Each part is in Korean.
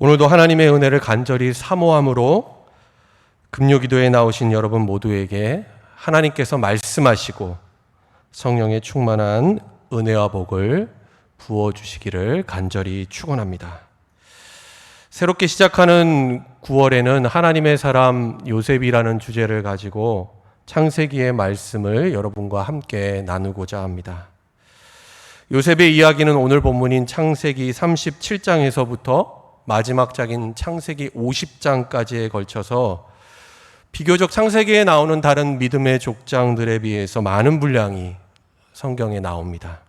오늘도 하나님의 은혜를 간절히 사모함으로 금요기도에 나오신 여러분 모두에게 하나님께서 말씀하시고 성령의 충만한 은혜와 복을 부어주시기를 간절히 축원합니다. 새롭게 시작하는 9월에는 하나님의 사람 요셉이라는 주제를 가지고 창세기의 말씀을 여러분과 함께 나누고자 합니다. 요셉의 이야기는 오늘 본문인 창세기 37장에서부터 마지막 장인 창세기 50장까지에 걸쳐서 비교적 창세기에 나오는 다른 믿음의 족장들에 비해서 많은 분량이 성경에 나옵니다.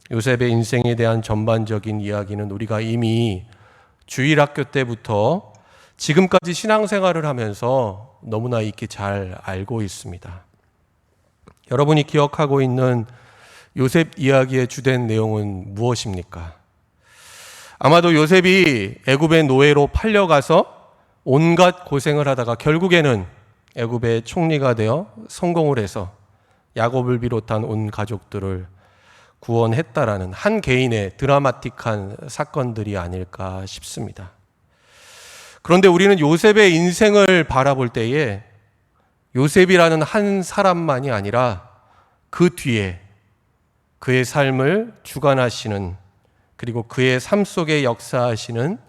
요셉의 인생에 대한 전반적인 이야기는 우리가 이미 주일학교 때부터 지금까지 신앙생활을 하면서 너무나 익히 잘 알고 있습니다. 여러분이 기억하고 있는 요셉 이야기의 주된 내용은 무엇입니까? 아마도 요셉이 애굽의 노예로 팔려가서 온갖 고생을 하다가 결국에는 애굽의 총리가 되어 성공을 해서 야곱을 비롯한 온 가족들을 구원했다라는 한 개인의 드라마틱한 사건들이 아닐까 싶습니다. 그런데 우리는 요셉의 인생을 바라볼 때에 요셉이라는 한 사람만이 아니라 그 뒤에 그의 삶을 주관하시는, 그리고 그의 삶 속에 역사하시는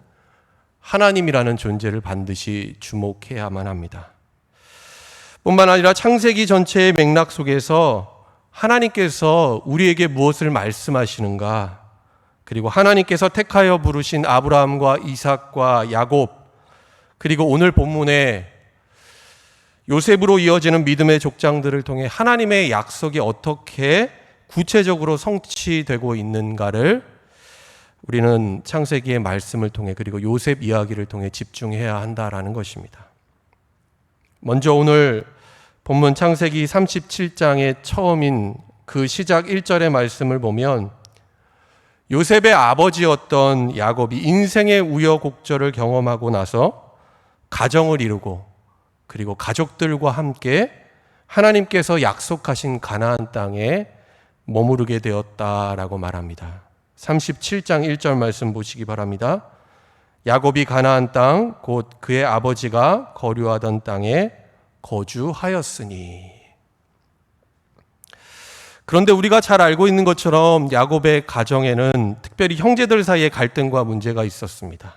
하나님이라는 존재를 반드시 주목해야만 합니다. 뿐만 아니라 창세기 전체의 맥락 속에서 하나님께서 우리에게 무엇을 말씀하시는가, 그리고 하나님께서 택하여 부르신 아브라함과 이삭과 야곱, 그리고 오늘 본문에 요셉으로 이어지는 믿음의 족장들을 통해 하나님의 약속이 어떻게 구체적으로 성취되고 있는가를 우리는 창세기의 말씀을 통해, 그리고 요셉 이야기를 통해 집중해야 한다라는 것입니다. 먼저 오늘 본문 창세기 37장의 처음인 그 시작 1절의 말씀을 보면 요셉의 아버지였던 야곱이 인생의 우여곡절을 경험하고 나서 가정을 이루고, 그리고 가족들과 함께 하나님께서 약속하신 가나안 땅에 머무르게 되었다라고 말합니다. 37장 1절 말씀 보시기 바랍니다. 야곱이 가나안 땅 곧 그의 아버지가 거류하던 땅에 거주하였으니. 그런데 우리가 잘 알고 있는 것처럼 야곱의 가정에는 특별히 형제들 사이에 갈등과 문제가 있었습니다.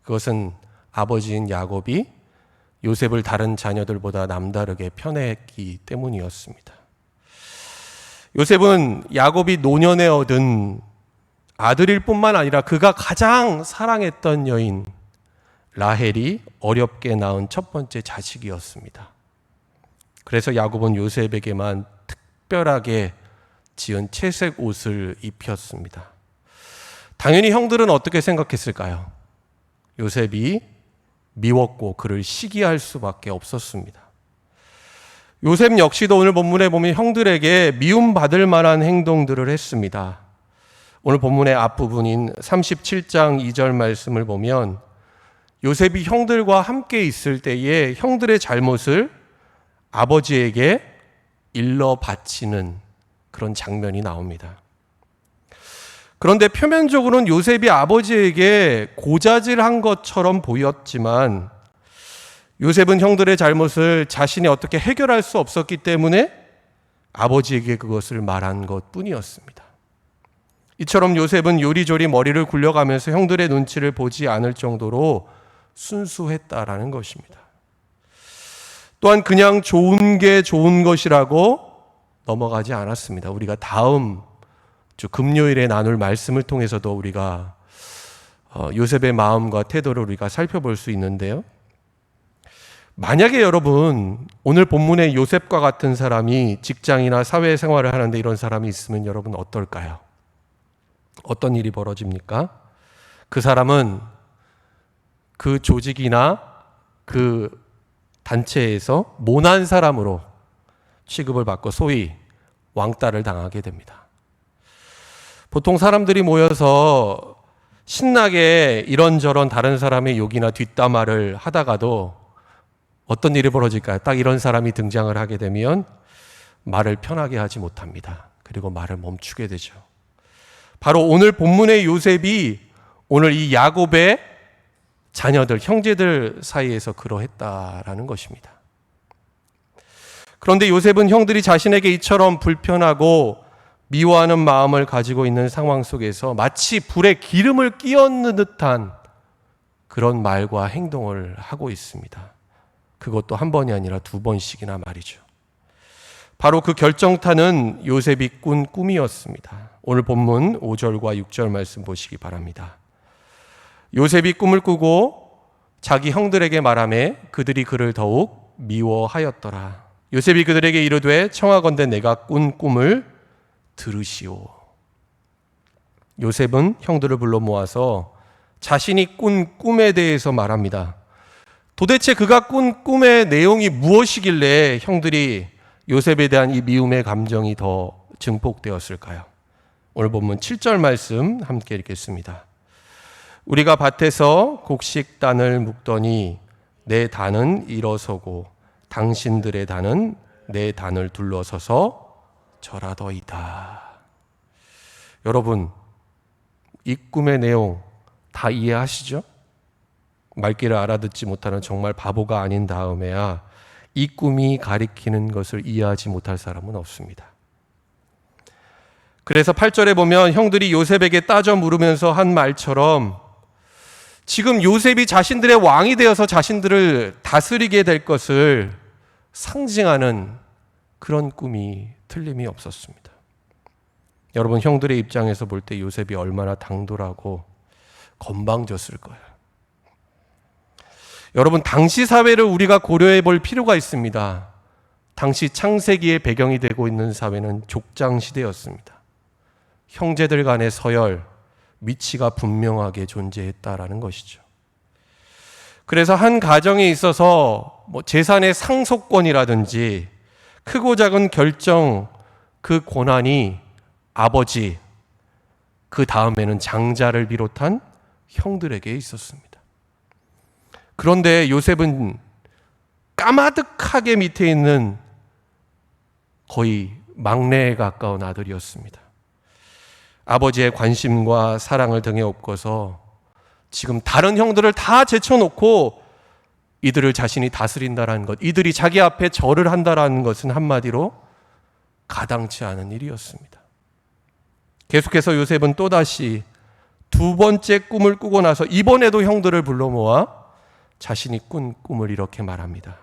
그것은 아버지인 야곱이 요셉을 다른 자녀들보다 남다르게 편애했기 때문이었습니다. 요셉은 야곱이 노년에 얻은 아들일 뿐만 아니라 그가 가장 사랑했던 여인 라헬이 어렵게 낳은 첫 번째 자식이었습니다. 그래서 야곱은 요셉에게만 특별하게 지은 채색 옷을 입혔습니다. 당연히 형들은 어떻게 생각했을까요? 요셉이 미웠고 그를 시기할 수밖에 없었습니다. 요셉 역시도 오늘 본문에 보면 형들에게 미움받을 만한 행동들을 했습니다. 오늘 본문의 앞부분인 37장 2절 말씀을 보면 요셉이 형들과 함께 있을 때에 형들의 잘못을 아버지에게 일러 바치는 그런 장면이 나옵니다. 그런데 표면적으로는 요셉이 아버지에게 고자질한 것처럼 보였지만 요셉은 형들의 잘못을 자신이 어떻게 해결할 수 없었기 때문에 아버지에게 그것을 말한 것뿐이었습니다. 이처럼 요셉은 요리조리 머리를 굴려가면서 형들의 눈치를 보지 않을 정도로 순수했다라는 것입니다. 또한 그냥 좋은 게 좋은 것이라고 넘어가지 않았습니다. 우리가 다음 주 금요일에 나눌 말씀을 통해서도 우리가 요셉의 마음과 태도를 우리가 살펴볼 수 있는데요. 만약에 여러분 오늘 본문의 요셉과 같은 사람이 직장이나 사회생활을 하는데 이런 사람이 있으면 여러분 어떨까요? 어떤 일이 벌어집니까? 그 사람은 그 조직이나 그 단체에서 모난 사람으로 취급을 받고 소위 왕따를 당하게 됩니다. 보통 사람들이 모여서 신나게 이런저런 다른 사람의 욕이나 뒷담화를 하다가도 어떤 일이 벌어질까요? 딱 이런 사람이 등장을 하게 되면 말을 편하게 하지 못합니다. 그리고 말을 멈추게 되죠. 바로 오늘 본문의 요셉이 오늘 이 야곱의 자녀들, 형제들 사이에서 그러했다라는 것입니다. 그런데 요셉은 형들이 자신에게 이처럼 불편하고 미워하는 마음을 가지고 있는 상황 속에서 마치 불에 기름을 끼얹는 듯한 그런 말과 행동을 하고 있습니다. 그것도 한 번이 아니라 두 번씩이나 말이죠. 바로 그 결정타는 요셉이 꾼 꿈이었습니다. 오늘 본문 5절과 6절 말씀 보시기 바랍니다. 요셉이 꿈을 꾸고 자기 형들에게 말하매 그들이 그를 더욱 미워하였더라. 요셉이 그들에게 이르되 청하건대 내가 꾼 꿈을 들으시오. 요셉은 형들을 불러 모아서 자신이 꾼 꿈에 대해서 말합니다. 도대체 그가 꾼 꿈의 내용이 무엇이길래 형들이 요셉에 대한 이 미움의 감정이 더 증폭되었을까요? 오늘 본문 7절 말씀 함께 읽겠습니다. 우리가 밭에서 곡식단을 묶더니 내 단은 일어서고 당신들의 단은 내 단을 둘러서서 절하더이다. 여러분, 이 꿈의 내용 다 이해하시죠? 말귀를 알아듣지 못하는 정말 바보가 아닌 다음에야 이 꿈이 가리키는 것을 이해하지 못할 사람은 없습니다. 그래서 8절에 보면 형들이 요셉에게 따져 물으면서 한 말처럼 지금 요셉이 자신들의 왕이 되어서 자신들을 다스리게 될 것을 상징하는 그런 꿈이 틀림이 없었습니다. 여러분, 형들의 입장에서 볼 때 요셉이 얼마나 당돌하고 건방졌을 거예요. 여러분, 당시 사회를 우리가 고려해 볼 필요가 있습니다. 당시 창세기의 배경이 되고 있는 사회는 족장 시대였습니다. 형제들 간의 서열, 위치가 분명하게 존재했다라는 것이죠. 그래서 한 가정에 있어서 재산의 상속권이라든지 크고 작은 결정, 그 권한이 아버지, 그 다음에는 장자를 비롯한 형들에게 있었습니다. 그런데 요셉은 까마득하게 밑에 있는 거의 막내에 가까운 아들이었습니다. 아버지의 관심과 사랑을 등에 업고서 지금 다른 형들을 다 제쳐놓고 이들을 자신이 다스린다라는 것, 이들이 자기 앞에 절을 한다라는 것은 한마디로 가당치 않은 일이었습니다. 계속해서 요셉은 또다시 두 번째 꿈을 꾸고 나서 이번에도 형들을 불러 모아 자신이 꾼 꿈을 이렇게 말합니다.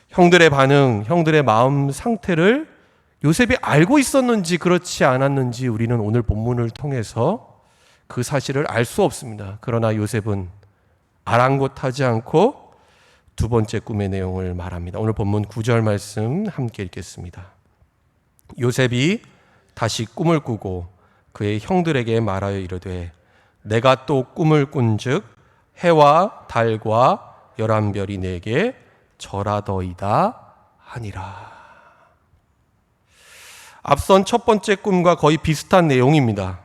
형들의 반응, 형들의 마음 상태를 요셉이 알고 있었는지 그렇지 않았는지 우리는 오늘 본문을 통해서 그 사실을 알 수 없습니다. 그러나 요셉은 아랑곳하지 않고 두 번째 꿈의 내용을 말합니다. 오늘 본문 9절 말씀 함께 읽겠습니다. 요셉이 다시 꿈을 꾸고 그의 형들에게 말하여 이르되 내가 또 꿈을 꾼즉 해와 달과 11별이 내게 절하더이다 하니라. 앞선 첫 번째 꿈과 거의 비슷한 내용입니다.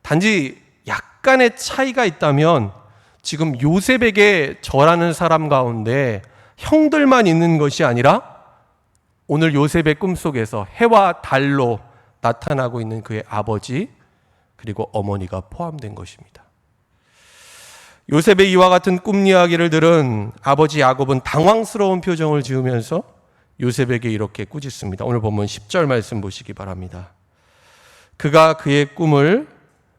단지 약간의 차이가 있다면 지금 요셉에게 절하는 사람 가운데 형들만 있는 것이 아니라 오늘 요셉의 꿈속에서 해와 달로 나타나고 있는 그의 아버지 그리고 어머니가 포함된 것입니다. 요셉의 이와 같은 꿈 이야기를 들은 아버지 야곱은 당황스러운 표정을 지으면서 요셉에게 이렇게 꾸짖습니다. 오늘 본문 10절 말씀 보시기 바랍니다. 그가 그의 꿈을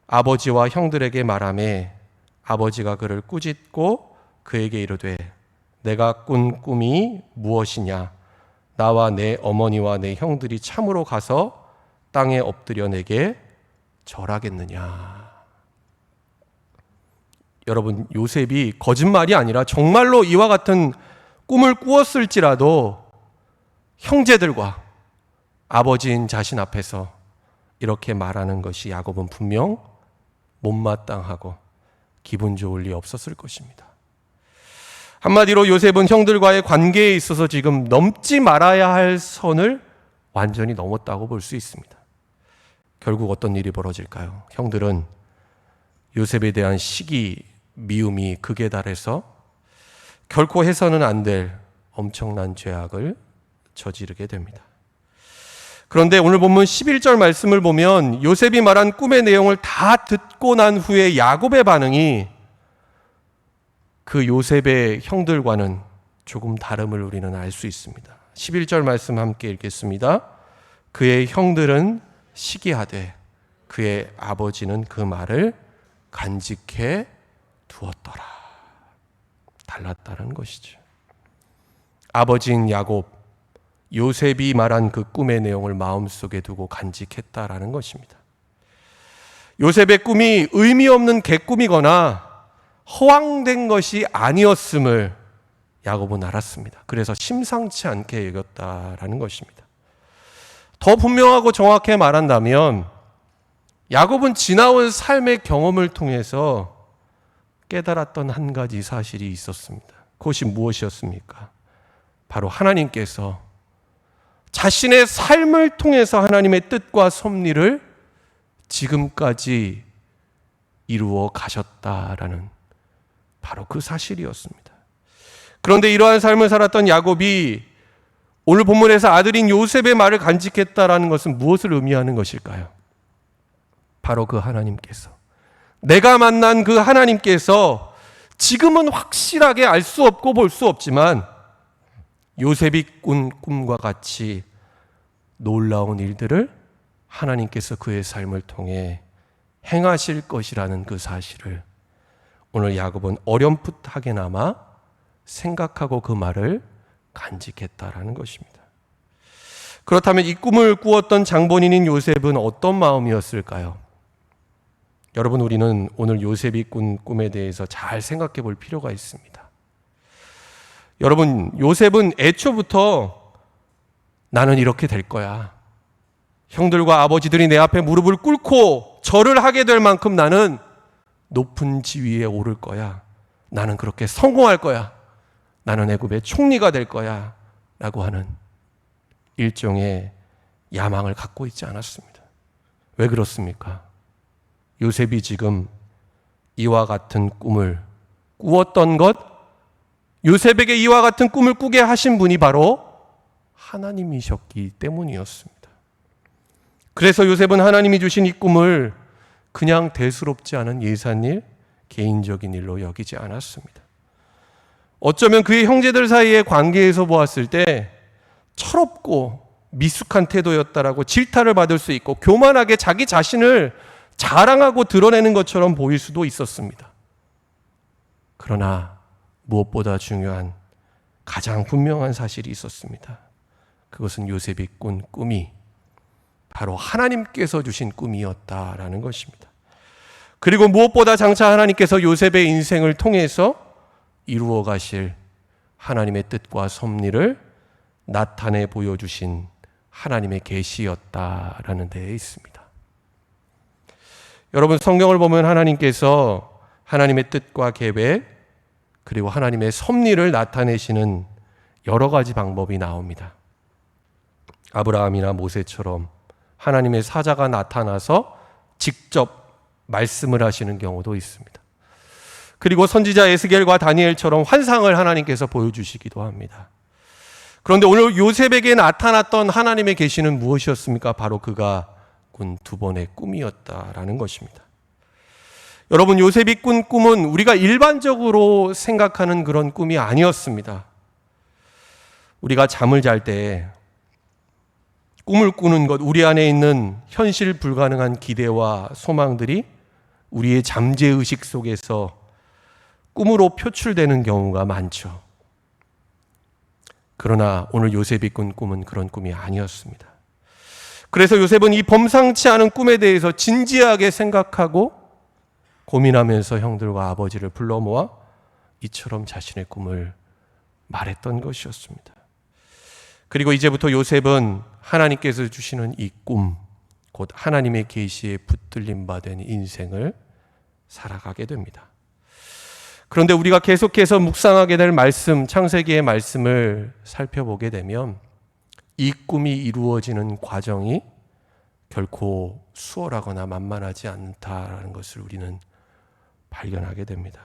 아버지와 형들에게 말하매 아버지가 그를 꾸짖고 그에게 이르되 내가 꾼 꿈이 무엇이냐? 나와 내 어머니와 내 형들이 참으로 가서 땅에 엎드려 내게 절하겠느냐? 여러분, 요셉이 거짓말이 아니라 정말로 이와 같은 꿈을 꾸었을지라도 형제들과 아버지인 자신 앞에서 이렇게 말하는 것이 야곱은 분명 못마땅하고 기분 좋을 리 없었을 것입니다. 한마디로 요셉은 형들과의 관계에 있어서 지금 넘지 말아야 할 선을 완전히 넘었다고 볼 수 있습니다. 결국 어떤 일이 벌어질까요? 형들은 요셉에 대한 시기, 미움이 극에 달해서 결코 해서는 안 될 엄청난 죄악을 저지르게 됩니다. 그런데 오늘 본문 11절 말씀을 보면 요셉이 말한 꿈의 내용을 다 듣고 난 후에 야곱의 반응이 그 요셉의 형들과는 조금 다름을 우리는 알 수 있습니다. 11절 말씀 함께 읽겠습니다. 그의 형들은 시기하되 그의 아버지는 그 말을 간직해 두었더라. 달랐다는 것이죠. 아버지인 야곱, 요셉이 말한 그 꿈의 내용을 마음속에 두고 간직했다라는 것입니다. 요셉의 꿈이 의미 없는 개꿈이거나 허황된 것이 아니었음을 야곱은 알았습니다. 그래서 심상치 않게 여겼다라는 것입니다. 더 분명하고 정확하게 말한다면 야곱은 지나온 삶의 경험을 통해서 깨달았던 한 가지 사실이 있었습니다. 그것이 무엇이었습니까? 바로 하나님께서 자신의 삶을 통해서 하나님의 뜻과 섭리를 지금까지 이루어 가셨다라는 바로 그 사실이었습니다. 그런데 이러한 삶을 살았던 야곱이 오늘 본문에서 아들인 요셉의 말을 간직했다라는 것은 무엇을 의미하는 것일까요? 바로 그 하나님께서, 내가 만난 그 하나님께서 지금은 확실하게 알 수 없고 볼 수 없지만 요셉이 꾼 꿈과 같이 놀라운 일들을 하나님께서 그의 삶을 통해 행하실 것이라는 그 사실을 오늘 야곱은 어렴풋하게나마 생각하고 그 말을 간직했다라는 것입니다. 그렇다면 이 꿈을 꾸었던 장본인인 요셉은 어떤 마음이었을까요? 여러분, 우리는 오늘 요셉이 꾼 꿈에 대해서 잘 생각해 볼 필요가 있습니다. 여러분, 요셉은 애초부터 나는 이렇게 될 거야. 형들과 아버지들이 내 앞에 무릎을 꿇고 절을 하게 될 만큼 나는 높은 지위에 오를 거야. 나는 그렇게 성공할 거야. 나는 애굽의 총리가 될 거야. 라고 하는 일종의 야망을 갖고 있지 않았습니다. 왜 그렇습니까? 요셉이 지금 이와 같은 꿈을 꾸었던 것, 요셉에게 이와 같은 꿈을 꾸게 하신 분이 바로 하나님이셨기 때문이었습니다. 그래서 요셉은 하나님이 주신 이 꿈을 그냥 대수롭지 않은 예산일, 개인적인 일로 여기지 않았습니다. 어쩌면 그의 형제들 사이의 관계에서 보았을 때 철없고 미숙한 태도였다라고 질타를 받을 수 있고 교만하게 자기 자신을 자랑하고 드러내는 것처럼 보일 수도 있었습니다. 그러나 무엇보다 중요한 가장 분명한 사실이 있었습니다. 그것은 요셉이 꾼 꿈이 바로 하나님께서 주신 꿈이었다라는 것입니다. 그리고 무엇보다 장차 하나님께서 요셉의 인생을 통해서 이루어 가실 하나님의 뜻과 섭리를 나타내 보여주신 하나님의 계시였다라는 데에 있습니다. 여러분, 성경을 보면 하나님께서 하나님의 뜻과 계획 그리고 하나님의 섭리를 나타내시는 여러 가지 방법이 나옵니다. 아브라함이나 모세처럼 하나님의 사자가 나타나서 직접 말씀을 하시는 경우도 있습니다. 그리고 선지자 에스겔과 다니엘처럼 환상을 하나님께서 보여주시기도 합니다. 그런데 오늘 요셉에게 나타났던 하나님의 계시는 무엇이었습니까? 바로 그가 꾼 두 번의 꿈이었다라는 것입니다. 여러분, 요셉이 꾼 꿈은 우리가 일반적으로 생각하는 그런 꿈이 아니었습니다. 우리가 잠을 잘 때 꿈을 꾸는 것, 우리 안에 있는 현실 불가능한 기대와 소망들이 우리의 잠재의식 속에서 꿈으로 표출되는 경우가 많죠. 그러나 오늘 요셉이 꾼 꿈은 그런 꿈이 아니었습니다. 그래서 요셉은 이 범상치 않은 꿈에 대해서 진지하게 생각하고 고민하면서 형들과 아버지를 불러 모아 이처럼 자신의 꿈을 말했던 것이었습니다. 그리고 이제부터 요셉은 하나님께서 주시는 이 꿈, 곧 하나님의 계시에 붙들림 받은 인생을 살아가게 됩니다. 그런데 우리가 계속해서 묵상하게 될 말씀, 창세기의 말씀을 살펴보게 되면 이 꿈이 이루어지는 과정이 결코 수월하거나 만만하지 않다라는 것을 우리는 발견하게 됩니다.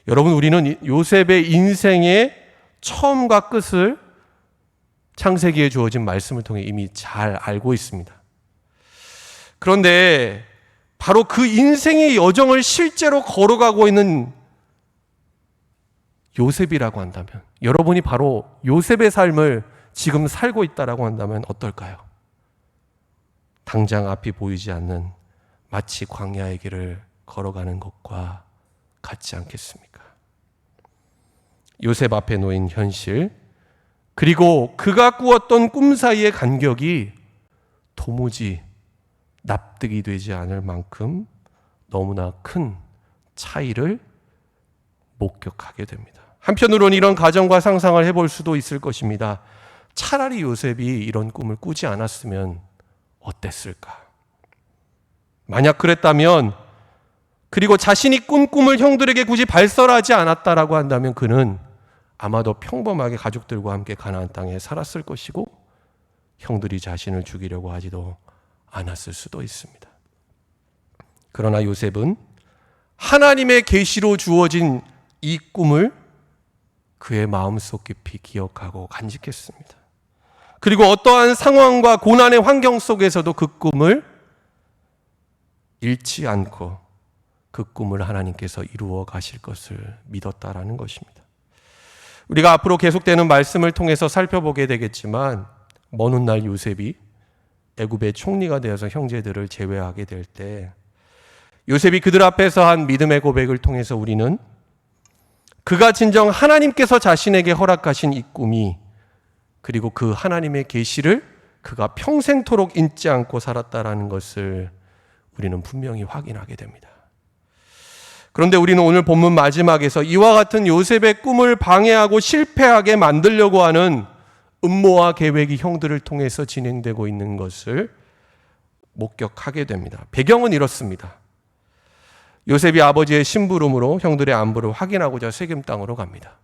여러분, 우리는 요셉의 인생의 처음과 끝을 창세기에 주어진 말씀을 통해 이미 잘 알고 있습니다. 그런데 바로 그 인생의 여정을 실제로 걸어가고 있는 요셉이라고 한다면, 여러분이 바로 요셉의 삶을 지금 살고 있다라고 한다면 어떨까요? 당장 앞이 보이지 않는 마치 광야의 길을 걸어가는 것과 같지 않겠습니까? 요셉 앞에 놓인 현실, 그리고 그가 꾸었던 꿈 사이의 간격이 도무지 납득이 되지 않을 만큼 너무나 큰 차이를 목격하게 됩니다. 한편으로는 이런 가정과 상상을 해볼 수도 있을 것입니다. 차라리 요셉이 이런 꿈을 꾸지 않았으면 어땠을까? 만약 그랬다면, 그리고 자신이 꾼 꿈을 형들에게 굳이 발설하지 않았다라고 한다면 그는 아마도 평범하게 가족들과 함께 가나안 땅에 살았을 것이고 형들이 자신을 죽이려고 하지도 않았을 수도 있습니다. 그러나 요셉은 하나님의 계시로 주어진 이 꿈을 그의 마음속 깊이 기억하고 간직했습니다. 그리고 어떠한 상황과 고난의 환경 속에서도 그 꿈을 잃지 않고 그 꿈을 하나님께서 이루어 가실 것을 믿었다라는 것입니다. 우리가 앞으로 계속되는 말씀을 통해서 살펴보게 되겠지만, 먼 훗날 요셉이 애굽의 총리가 되어서 형제들을 제외하게 될 때 요셉이 그들 앞에서 한 믿음의 고백을 통해서 우리는 그가 진정 하나님께서 자신에게 허락하신 이 꿈이, 그리고 그 하나님의 계시를 그가 평생토록 잊지 않고 살았다라는 것을 우리는 분명히 확인하게 됩니다. 그런데 우리는 오늘 본문 마지막에서 이와 같은 요셉의 꿈을 방해하고 실패하게 만들려고 하는 음모와 계획이 형들을 통해서 진행되고 있는 것을 목격하게 됩니다. 배경은 이렇습니다. 요셉이 아버지의 심부름으로 형들의 안부를 확인하고자 세겜 땅으로 갑니다.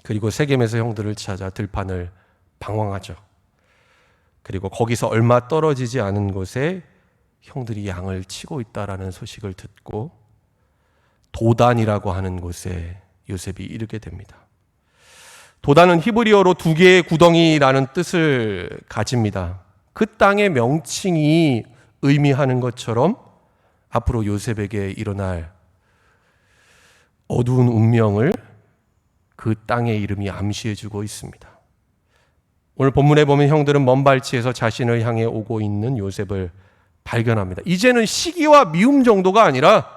그리고 세겜에서 형들을 찾아 들판을 방황하죠. 그리고 거기서 얼마 떨어지지 않은 곳에 형들이 양을 치고 있다라는 소식을 듣고 도단이라고 하는 곳에 요셉이 이르게 됩니다. 도단은 히브리어로 두 개의 구덩이라는 뜻을 가집니다. 그 땅의 명칭이 의미하는 것처럼 앞으로 요셉에게 일어날 어두운 운명을 그 땅의 이름이 암시해주고 있습니다. 오늘 본문에 보면 형들은 먼 발치에서 자신을 향해 오고 있는 요셉을 발견합니다. 이제는 시기와 미움 정도가 아니라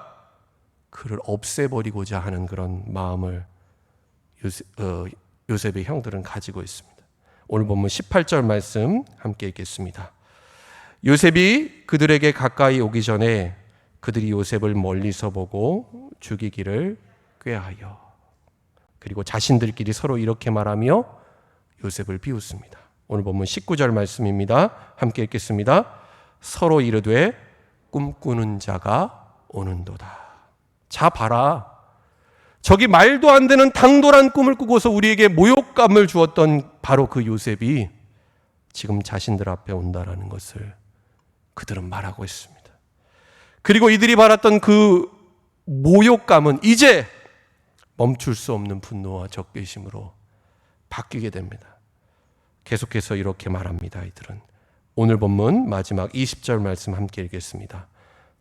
그를 없애버리고자 하는 그런 마음을 요셉의 형들은 가지고 있습니다. 오늘 본문 18절 말씀 함께 읽겠습니다. 요셉이 그들에게 가까이 오기 전에 그들이 요셉을 멀리서 보고 죽이기를 꾀하여, 그리고 자신들끼리 서로 이렇게 말하며 요셉을 비웃습니다. 오늘 본문 19절 말씀입니다. 함께 읽겠습니다. 서로 이르되 꿈꾸는 자가 오는도다. 자 봐라, 저기 말도 안 되는 당돌한 꿈을 꾸고서 우리에게 모욕감을 주었던 바로 그 요셉이 지금 자신들 앞에 온다라는 것을 그들은 말하고 있습니다. 그리고 이들이 바랐던 그 모욕감은 이제 멈출 수 없는 분노와 적개심으로 바뀌게 됩니다. 계속해서 이렇게 말합니다. 이들은 오늘 본문 마지막 20절 말씀 함께 읽겠습니다.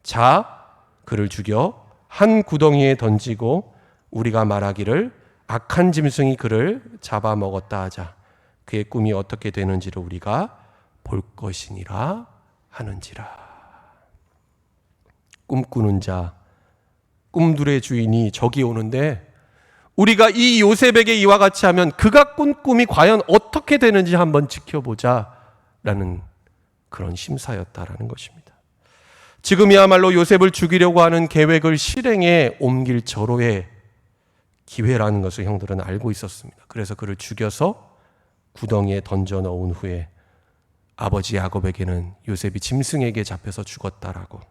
자, 그를 죽여 한 구덩이에 던지고 우리가 말하기를 악한 짐승이 그를 잡아먹었다 하자. 그의 꿈이 어떻게 되는지를 우리가 볼 것이니라 하는지라. 꿈꾸는 자, 꿈들의 주인이 저기 오는데 우리가 이 요셉에게 이와 같이 하면 그가 꾼 꿈이 과연 어떻게 되는지 한번 지켜보자라는 그런 심사였다라는 것입니다. 지금이야말로 요셉을 죽이려고 하는 계획을 실행에 옮길 절호의 기회라는 것을 형들은 알고 있었습니다. 그래서 그를 죽여서 구덩이에 던져 넣은 후에 아버지 야곱에게는 요셉이 짐승에게 잡혀서 죽었다라고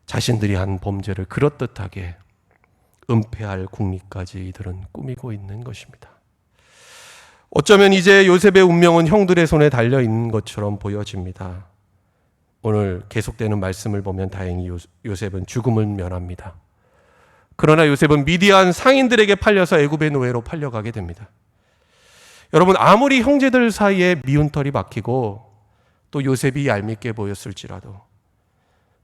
자신들이 한 범죄를 그럴듯하게 은폐할 궁리까지 이들은 꾸미고 있는 것입니다. 어쩌면 이제 요셉의 운명은 형들의 손에 달려 있는 것처럼 보여집니다. 오늘 계속되는 말씀을 보면 다행히 요셉은 죽음을 면합니다. 그러나 요셉은 미디안 상인들에게 팔려서 애굽의 노예로 팔려가게 됩니다. 여러분, 아무리 형제들 사이에 미운 털이 박히고 또 요셉이 얄밉게 보였을지라도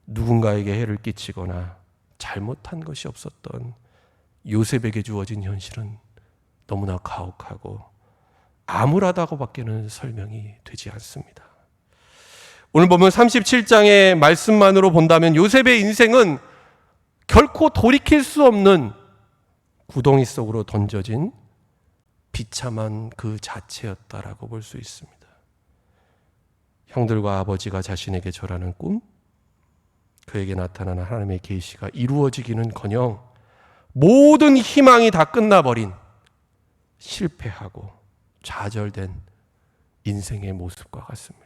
누군가에게 해를 끼치거나 잘못한 것이 없었던 요셉에게 주어진 현실은 너무나 가혹하고 암울하다고밖에는 설명이 되지 않습니다. 오늘 보면 37장의 말씀만으로 본다면 요셉의 인생은 결코 돌이킬 수 없는 구덩이 속으로 던져진 비참한 그 자체였다라고 볼 수 있습니다. 형들과 아버지가 자신에게 절하는 꿈, 그에게 나타나는 하나님의 계시가 이루어지기는커녕 모든 희망이 다 끝나버린 실패하고 좌절된 인생의 모습과 같습니다.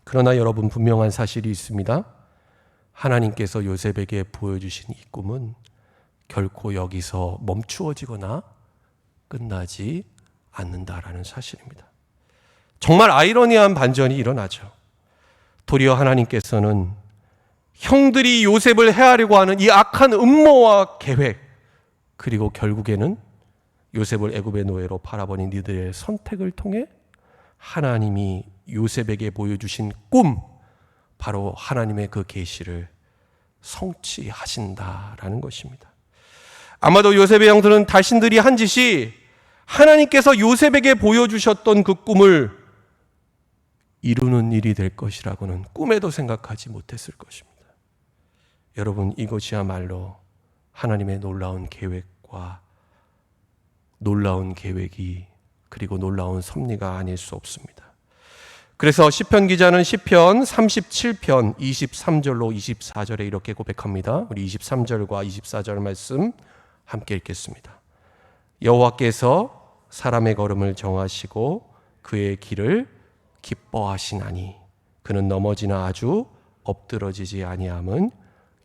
그러나 여러분, 분명한 사실이 있습니다. 하나님께서 요셉에게 보여주신 이 꿈은 결코 여기서 멈추어지거나 끝나지 않는다라는 사실입니다. 정말 아이러니한 반전이 일어나죠. 도리어 하나님께서는 형들이 요셉을 해하려고 하는 이 악한 음모와 계획, 그리고 결국에는 요셉을 애굽의 노예로 팔아버린 이들의 선택을 통해 하나님이 요셉에게 보여주신 꿈, 바로 하나님의 그 계시를 성취하신다라는 것입니다. 아마도 요셉의 형들은 자신들이 한 짓이 하나님께서 요셉에게 보여주셨던 그 꿈을 이루는 일이 될 것이라고는 꿈에도 생각하지 못했을 것입니다. 여러분, 이것이야말로 하나님의 놀라운 계획과 놀라운 계획이, 그리고 놀라운 섭리가 아닐 수 없습니다. 그래서 시편 기자는 시편 37편 23절로 24절에 이렇게 고백합니다. 우리 23절과 24절 말씀 함께 읽겠습니다. 여호와께서 사람의 걸음을 정하시고 그의 길을 기뻐하시나니 그는 넘어지나 아주 엎드러지지 아니함은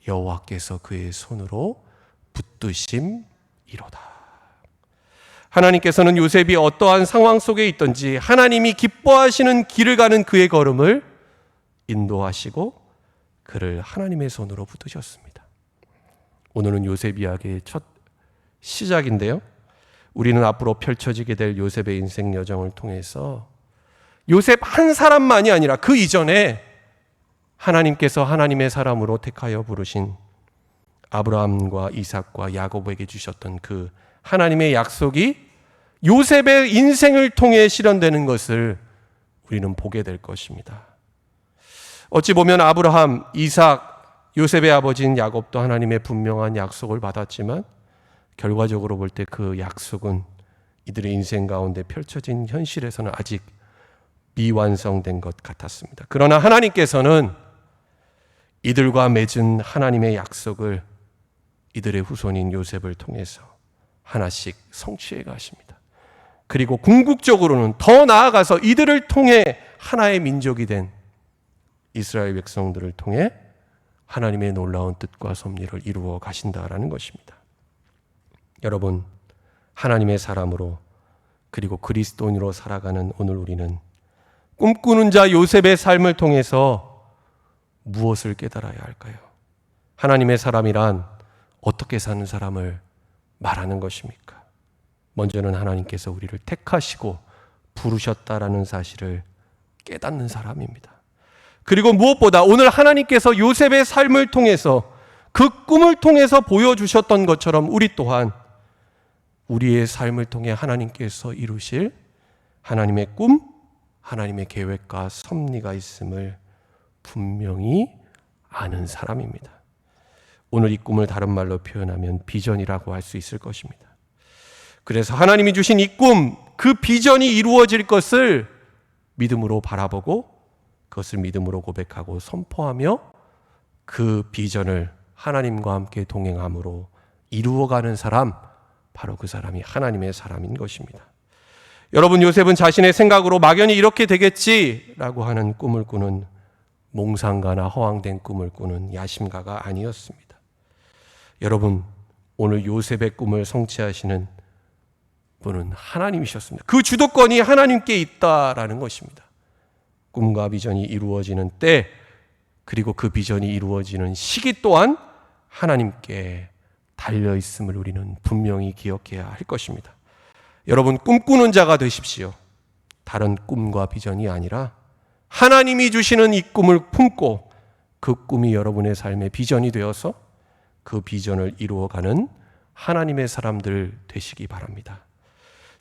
여호와께서 그의 손으로 붙드심이로다. 하나님께서는 요셉이 어떠한 상황 속에 있든지 하나님이 기뻐하시는 길을 가는 그의 걸음을 인도하시고 그를 하나님의 손으로 붙드셨습니다. 오늘은 요셉 이야기의 첫 시작인데요, 우리는 앞으로 펼쳐지게 될 요셉의 인생 여정을 통해서 요셉 한 사람만이 아니라 그 이전에 하나님께서 하나님의 사람으로 택하여 부르신 아브라함과 이삭과 야곱에게 주셨던 그 하나님의 약속이 요셉의 인생을 통해 실현되는 것을 우리는 보게 될 것입니다. 어찌 보면 아브라함, 이삭, 요셉의 아버지인 야곱도 하나님의 분명한 약속을 받았지만 결과적으로 볼 때 그 약속은 이들의 인생 가운데 펼쳐진 현실에서는 아직 미완성된 것 같았습니다. 그러나 하나님께서는 이들과 맺은 하나님의 약속을 이들의 후손인 요셉을 통해서 하나씩 성취해 가십니다. 그리고 궁극적으로는 더 나아가서 이들을 통해 하나의 민족이 된 이스라엘 백성들을 통해 하나님의 놀라운 뜻과 섭리를 이루어 가신다라는 것입니다. 여러분, 하나님의 사람으로 그리고 그리스도인으로 살아가는 오늘 우리는 꿈꾸는 자 요셉의 삶을 통해서 무엇을 깨달아야 할까요? 하나님의 사람이란 어떻게 사는 사람을 말하는 것입니까? 먼저는 하나님께서 우리를 택하시고 부르셨다라는 사실을 깨닫는 사람입니다. 그리고 무엇보다 오늘 하나님께서 요셉의 삶을 통해서 그 꿈을 통해서 보여주셨던 것처럼 우리 또한 우리의 삶을 통해 하나님께서 이루실 하나님의 꿈, 하나님의 계획과 섭리가 있음을 분명히 아는 사람입니다. 오늘 이 꿈을 다른 말로 표현하면 비전이라고 할 수 있을 것입니다. 그래서 하나님이 주신 이 꿈, 그 비전이 이루어질 것을 믿음으로 바라보고 그것을 믿음으로 고백하고 선포하며 그 비전을 하나님과 함께 동행함으로 이루어가는 사람, 바로 그 사람이 하나님의 사람인 것입니다. 여러분, 요셉은 자신의 생각으로 막연히 이렇게 되겠지라고 하는 꿈을 꾸는 몽상가나 허황된 꿈을 꾸는 야심가가 아니었습니다. 여러분, 오늘 요셉의 꿈을 성취하시는 분은 하나님이셨습니다. 그 주도권이 하나님께 있다라는 것입니다. 꿈과 비전이 이루어지는 때, 그리고 그 비전이 이루어지는 시기 또한 하나님께 달려있음을 우리는 분명히 기억해야 할 것입니다. 여러분, 꿈꾸는 자가 되십시오. 다른 꿈과 비전이 아니라 하나님이 주시는 이 꿈을 품고 그 꿈이 여러분의 삶의 비전이 되어서 그 비전을 이루어가는 하나님의 사람들 되시기 바랍니다.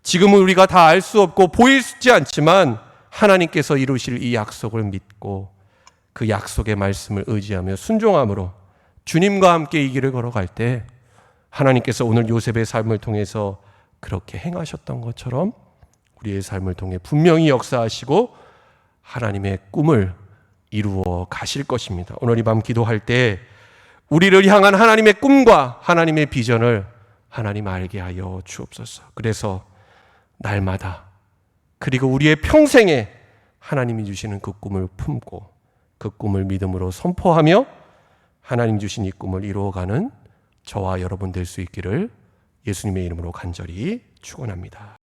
지금은 우리가 다 알 수 없고 보이지 않지만 하나님께서 이루실 이 약속을 믿고 그 약속의 말씀을 의지하며 순종함으로 주님과 함께 이 길을 걸어갈 때 하나님께서 오늘 요셉의 삶을 통해서 그렇게 행하셨던 것처럼 우리의 삶을 통해 분명히 역사하시고 하나님의 꿈을 이루어 가실 것입니다. 오늘 이 밤 기도할 때 우리를 향한 하나님의 꿈과 하나님의 비전을 하나님 알게 하여 주옵소서. 그래서 날마다 그리고 우리의 평생에 하나님이 주시는 그 꿈을 품고 그 꿈을 믿음으로 선포하며 하나님 주신 이 꿈을 이루어가는 저와 여러분 될 수 있기를 예수님의 이름으로 간절히 축원합니다.